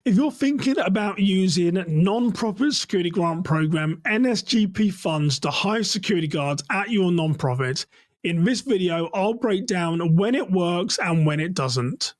If you're thinking about using non-profit security grant program NSGP funds to hire security guards at your non-profit, in this video I'll break down when it works and when it doesn't.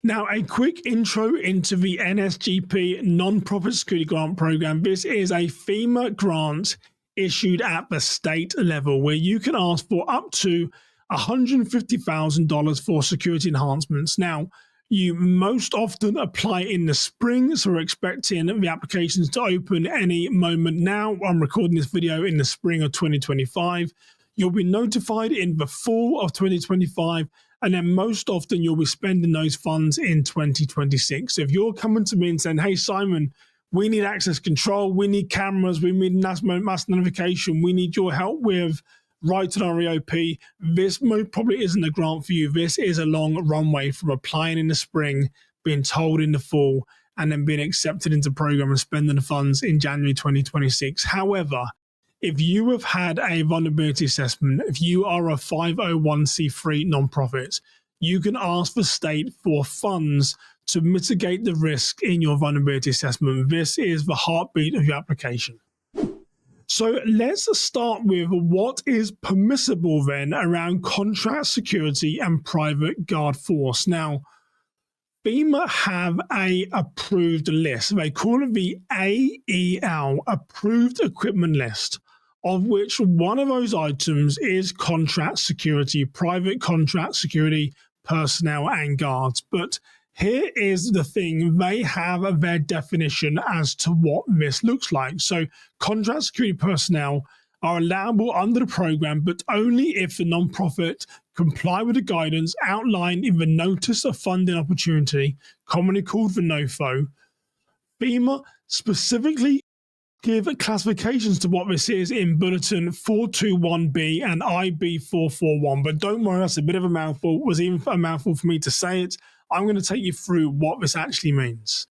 Now, a quick intro into the NSGP non-profit security grant program. This is a FEMA grant issued at the state level where you can ask for up to $150,000 for security enhancements. Now, you most often apply in the spring, so we're expecting the applications to open any moment now. I'm recording this video in the spring of 2025. You'll be notified in the fall of 2025, and then most often you'll be spending those funds in 2026. So if you're coming to me and saying, hey, Simon, we need access control, we need cameras, we need mass notification, we need your help with right to REOP, this most probably isn't a grant for you. This is a long runway from applying in the spring, being told in the fall, and then being accepted into program and spending the funds in January 2026. However, if you have had a vulnerability assessment, if you are a 501c3 nonprofit, you can ask the state for funds to mitigate the risk in your vulnerability assessment. This is the heartbeat of your application. So let's start with what is permissible then around contract security and private guard force. Now, FEMA have a approved list. They call it the AEL, approved equipment list, of which one of those items is contract security, private contract security personnel and guards. But here is the thing, they have their definition as to what this looks like. So contract security personnel are allowable under the program, but only if the nonprofit comply with the guidance outlined in the Notice of Funding Opportunity, commonly called the NOFO. FEMA specifically give classifications to what this is in Bulletin 421B and IB 441, but don't worry, that's a bit of a mouthful. It was even a mouthful for me to say it. I'm going to take you through what this actually means.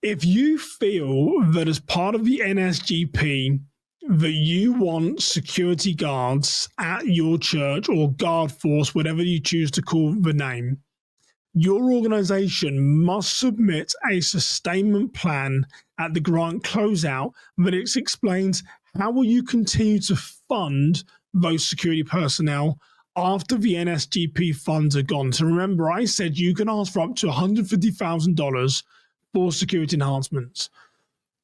If you feel that as part of the NSGP that you want security guards at your church or guard force, whatever you choose to call the name, your organization must submit a sustainment plan at the grant closeout that explains how will you continue to fund those security personnel after the NSGP funds are gone. So remember, I said you can ask for up to $150,000 for security enhancements.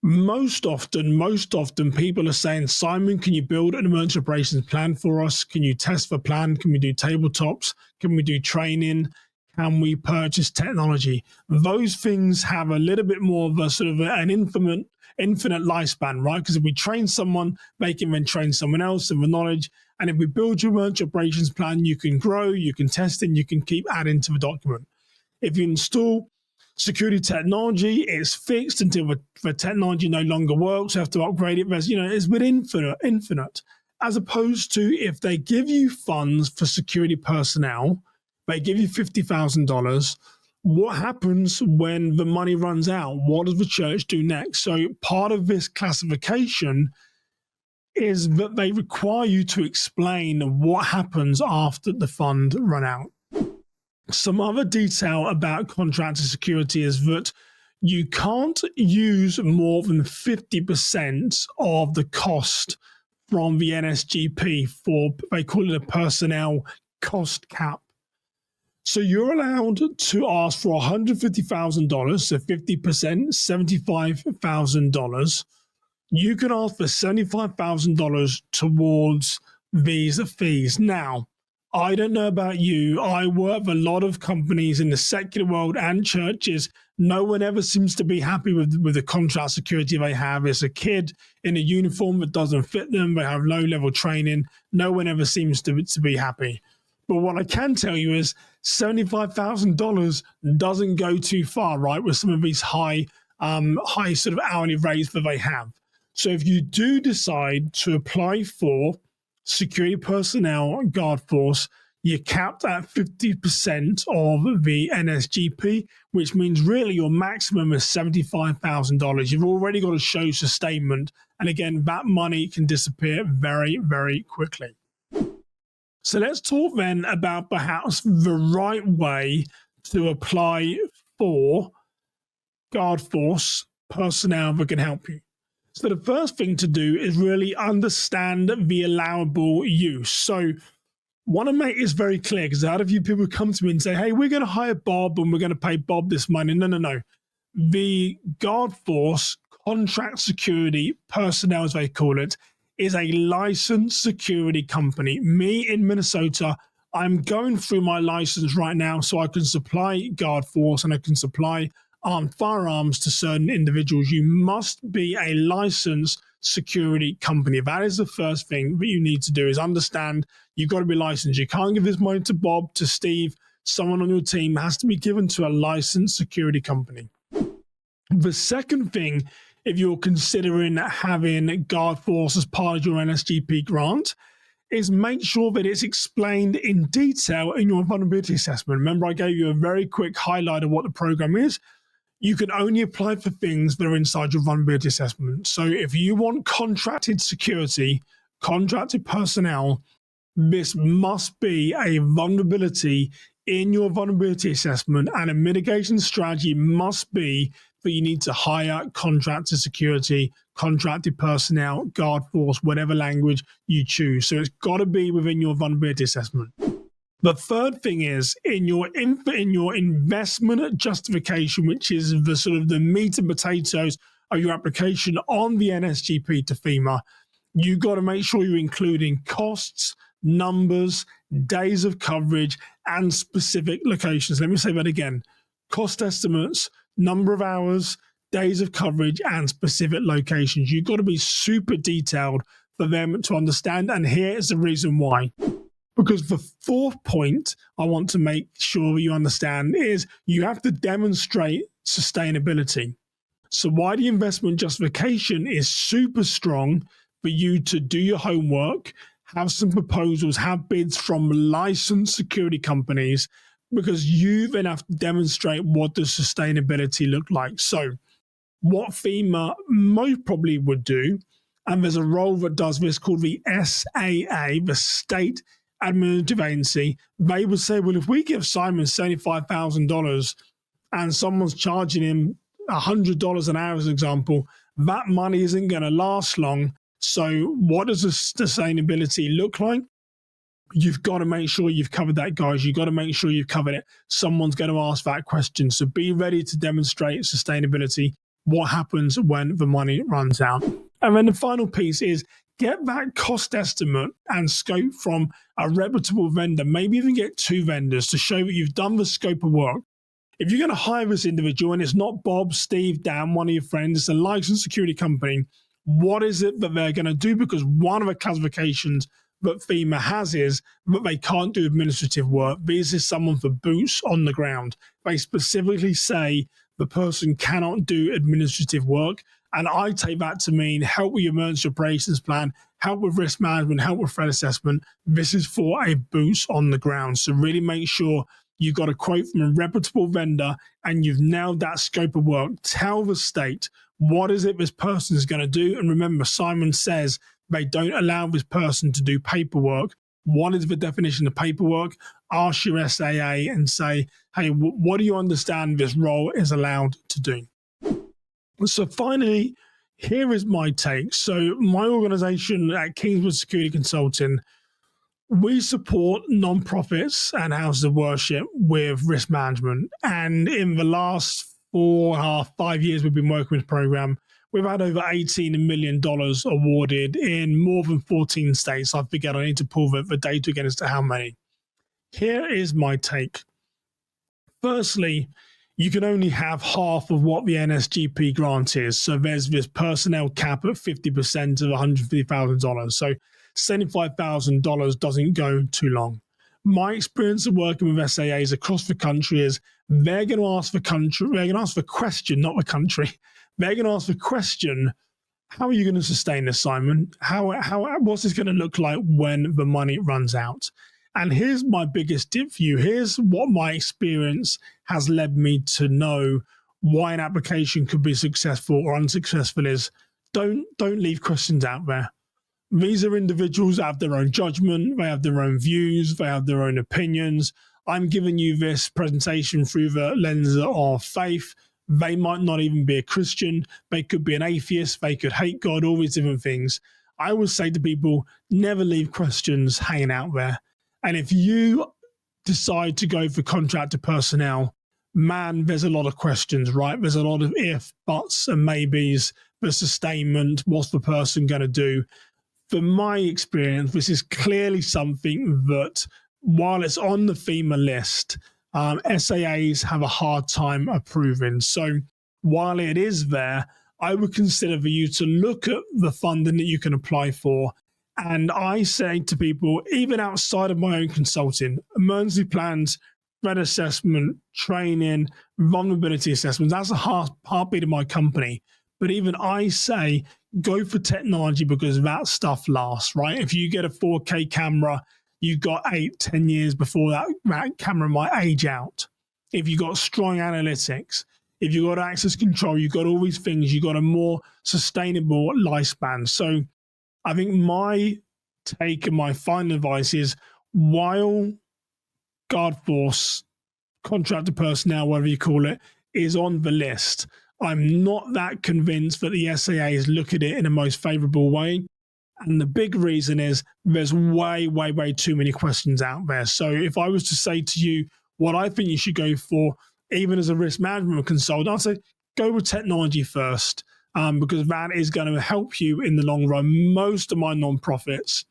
Most often people are saying, Simon, can you build an emergency operations plan for us? Can you test the plan? Can we do tabletops? Can we do training? Can we purchase technology? Those things have a little bit more of a sort of an infinite lifespan, right? Because if we train someone, they can then train someone else in the knowledge. And if we build your emergency operations plan, you can grow, you can test, and you can keep adding to the document. If you install security technology, it's fixed until the technology no longer works. You have to upgrade it. There's, it's with infinite. As opposed to if they give you funds for security personnel, they give you $50,000. What happens when the money runs out? What does the church do next? So part of this classification is that they require you to explain what happens after the fund run out. Some other detail about contractor security is that you can't use more than 50% of the cost from the NSGP for, they call it a personnel cost cap. So you're allowed to ask for $150,000, so 50%, $75,000. You can ask for $75,000 towards these fees. Now, I don't know about you. I work with a lot of companies in the secular world and churches. No one ever seems to be happy with the contract security they have. It's a kid in a uniform that doesn't fit them. They have low-level training. No one ever seems to be happy. But what I can tell you is $75,000 doesn't go too far, right, with some of these high sort of hourly rates that they have. So if you do decide to apply for security personnel guard force, you're capped at 50% of the NSGP, which means really your maximum is $75,000. You've already got to show sustainment. And again, that money can disappear very, very quickly. So let's talk then about perhaps the right way to apply for guard force personnel that can help you. So the first thing to do is really understand the allowable use. So want to make this very clear, because a lot of you people come to me and say, hey, we're going to hire Bob and we're going to pay Bob this money. No. The guard force, contract security personnel, as they call it, is a licensed security company. Me in Minnesota, I'm going through my license right now so I can supply guard force and I can supply armed firearms to certain individuals. You must be a licensed security company. That is the first thing that you need to do, is understand you've got to be licensed. You can't give this money to Bob, to Steve. Someone on your team has to be given to a licensed security company. The second thing, if you're considering having guard force as part of your NSGP grant, is make sure that it's explained in detail in your vulnerability assessment. Remember, I gave you a very quick highlight of what the program is. You can only apply for things that are inside your vulnerability assessment. So if you want contracted security, contracted personnel, this must be a vulnerability in your vulnerability assessment, and a mitigation strategy must be that you need to hire contracted security, contracted personnel, guard force, whatever language you choose. So it's got to be within your vulnerability assessment. The third thing is in your investment justification, which is the sort of the meat and potatoes of your application on the NSGP to FEMA, you got to make sure you're including costs, numbers, days of coverage, and specific locations. Let me say that again. Cost estimates, number of hours, days of coverage, and specific locations. You've got to be super detailed for them to understand. And here is the reason why. Because the fourth point I want to make sure you understand is you have to demonstrate sustainability. So why the investment justification is super strong for you to do your homework, have some proposals, have bids from licensed security companies, because you then have to demonstrate what does sustainability look like. So what FEMA most probably would do, and there's a role that does this called the SAA, the State Administrative Agency, they would say, well, if we give Simon $75,000 and someone's charging him $100 an hour, as an example, that money isn't going to last long. So what does the sustainability look like? You've got to make sure you've covered that, guys. You've got to make sure you've covered it. Someone's going to ask that question. So be ready to demonstrate sustainability. What happens when the money runs out? And then the final piece is get that cost estimate and scope from a reputable vendor, maybe even get two vendors to show that you've done the scope of work. If you're going to hire this individual and it's not Bob, Steve, Dan, one of your friends, it's a licensed security company, what is it that they're going to do? Because one of the classifications that FEMA has is that they can't do administrative work. This is someone for boots on the ground. They specifically say the person cannot do administrative work. And I take that to mean help with your emergency operations plan, help with risk management, help with threat assessment. This is for a boots on the ground. So really make sure you've got a quote from a reputable vendor and you've nailed that scope of work. Tell the state, what is it this person is going to do? And remember, Simon says they don't allow this person to do paperwork. What is the definition of paperwork? Ask your SAA and say, hey, what do you understand this role is allowed to do? So finally, here is my take. So my organization at Kingswood Security Consulting, we support nonprofits and houses of worship with risk management. And in the last 4.5 years we've been working with this program, we've had over $18 million awarded in more than 14 states. I forget, I need to pull the data again as to how many. Here is my take. Firstly, you can only have half of what the NSGP grant is. So there's this personnel cap at 50% of $150,000. So $75,000 doesn't go too long. My experience of working with SAAs across the country is they're going to ask the question, not the country. They're going to ask the question, how are you going to sustain this, Simon? What's this going to look like when the money runs out? And here's my biggest tip for you. Here's what my experience has led me to know why an application could be successful or unsuccessful is don't leave questions out there. These are individuals that have their own judgment, they have their own views, they have their own opinions. I'm giving you this presentation through the lens of faith. They might not even be a Christian. They could be an atheist. They could hate God, all these different things. I would say to people, never leave questions hanging out there. And if you decide to go for contractor personnel, man, there's a lot of questions, right? There's a lot of if, buts, and maybes, the sustainment, what's the person going to do? From my experience, this is clearly something that, while it's on the FEMA list, SAAs have a hard time approving. So while it is there, I would consider for you to look at the funding that you can apply for. And I say to people, even outside of my own consulting, emergency plans, threat assessment, training, vulnerability assessments, that's a heartbeat of my company. But even I say, go for technology because that stuff lasts, right? If you get a 4K camera, you've got 8-10 years before that camera might age out. If you've got strong analytics, if you've got access control, you've got all these things, you've got a more sustainable lifespan. So I think my take and my final advice is, while Guard Force, contractor personnel, whatever you call it, is on the list, I'm not that convinced that the SAAs look at it in the most favorable way. And the big reason is there's way, way, way too many questions out there. So if I was to say to you what I think you should go for, even as a risk management consultant, I'd say go with technology first, because that is going to help you in the long run. Most of my nonprofits,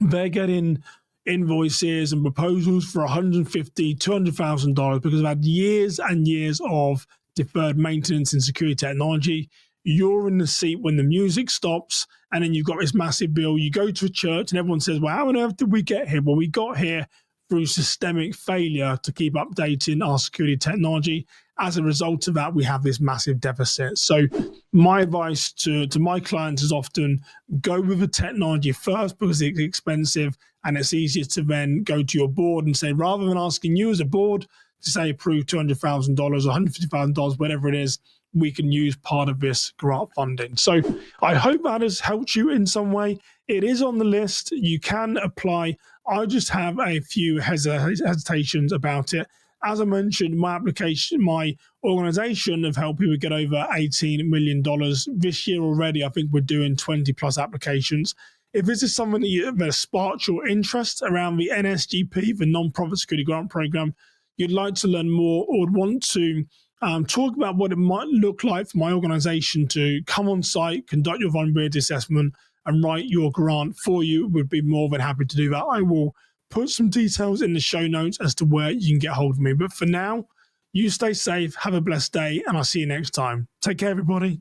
they're getting invoices and proposals for $150,000, $200,000 because they've had years and years of deferred maintenance in security technology. You're in the seat when the music stops, and then you've got this massive bill. You go to a church and everyone says, well, how on earth did we get here? Well, we got here through systemic failure to keep updating our security technology. As a result of that, we have this massive deficit. So my advice to my clients is often go with the technology first because it's expensive and it's easier to then go to your board and say, rather than asking you as a board to say approve $200,000 or $150,000, whatever it is, we can use part of this grant funding. So I hope that has helped you in some way. It is on the list. You can apply. I just have a few hesitations about it. As I mentioned, my organization have helped people get over $18 million this year already. I think we're doing 20 plus applications. If this is something that sparks your interest around the NSGP, the Nonprofit Security Grant Program, you'd like to learn more or would want to talk about what it might look like for my organization to come on site, conduct your vulnerability assessment, and write your grant for you, would be more than happy to do that. I will put some details in the show notes as to where you can get hold of me. But for now, you stay safe, have a blessed day, and I'll see you next time. Take care, everybody.